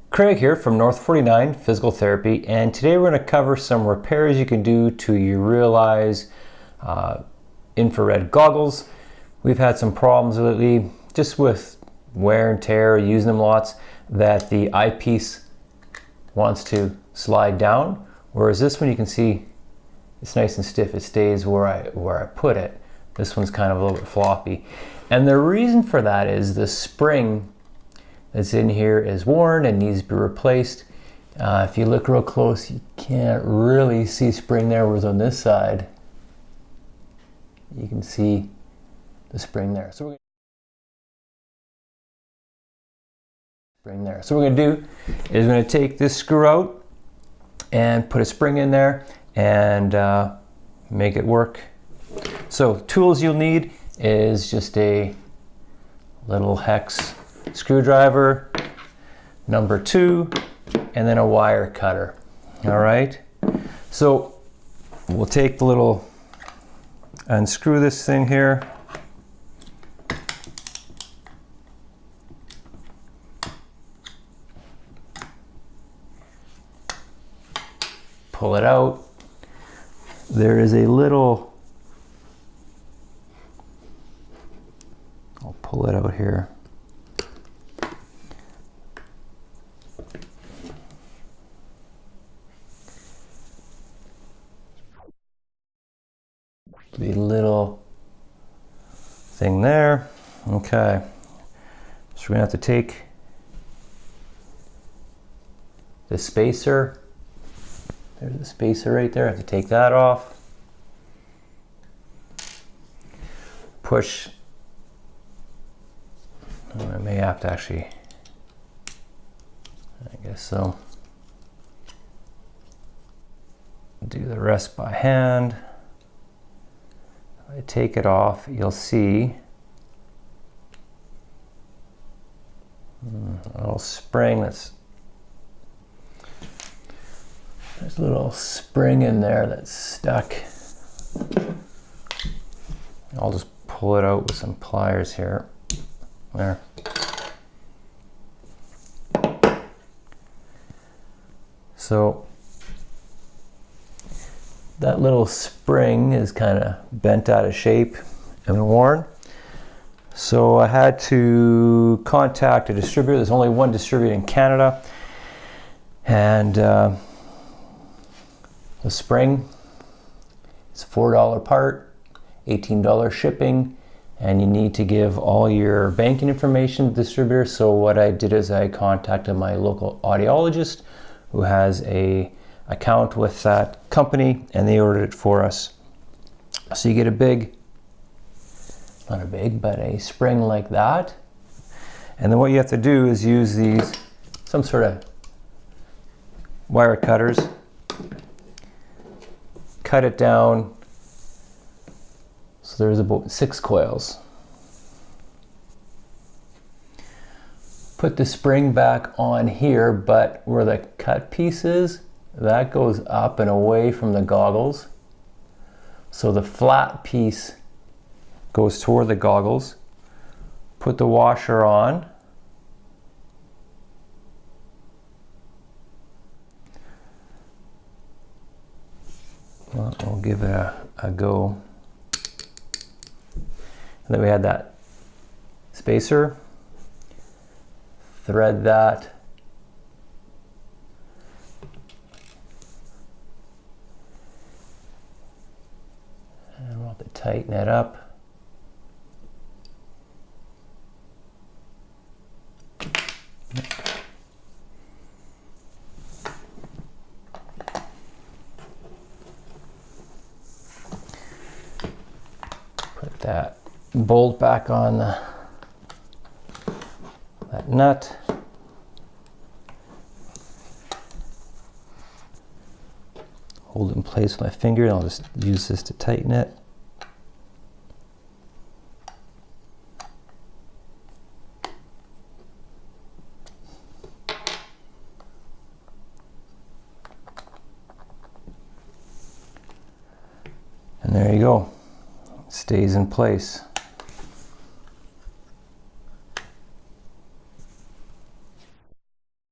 Craig here from North 49 Physical Therapy, and today we're going to cover some repairs you can do to your RealEyes infrared goggles. We've had some problems lately just with wear and tear, using them lots, that the eyepiece wants to slide down, whereas this one you can see it's nice and stiff. It stays where I put it. This one's kind of a little bit floppy, and the reason for that is the spring that's in here is worn and needs to be replaced. If you look real close, you can't really see spring there, whereas on this side you can see the spring there. So what we're going to do is we're going to take this screw out and put a spring in there and make it work. So tools you'll need is just a little hex screwdriver, number 2, and then a wire cutter. All right, so we'll take the little, unscrew this thing here, pull it out. There is a little, I'll pull it out here. The little thing there. Okay, so we're gonna have to take the spacer. There's the spacer right there. I have to take that off. Push. I may have to actually, I guess so. Do the rest by hand. If I take it off, you'll see a little spring that's, there's a little spring in there that's stuck. I'll just pull it out with some pliers here. There. So that little spring is kind of bent out of shape and worn. So I had to contact a distributor. There's only one distributor in Canada. And the spring is $4 part, $18 shipping, and you need to give all your banking information to the distributor. So what I did is I contacted my local audiologist who has a account with that company, and they ordered it for us. So you get a big, not a big, but a spring like that. And then what you have to do is use these, some sort of wire cutters, cut it down. So there's about 6 coils. Put the spring back on here, but where the cut piece is, that goes up and away from the goggles. So the flat piece goes toward the goggles. Put the washer on. Well, we'll give it a go. And then we had that spacer. Thread that. And we'll have to tighten it up. Put that bolt back on that nut. Hold it in place with my finger, and I'll just use this to tighten it. And there you go. It stays in place.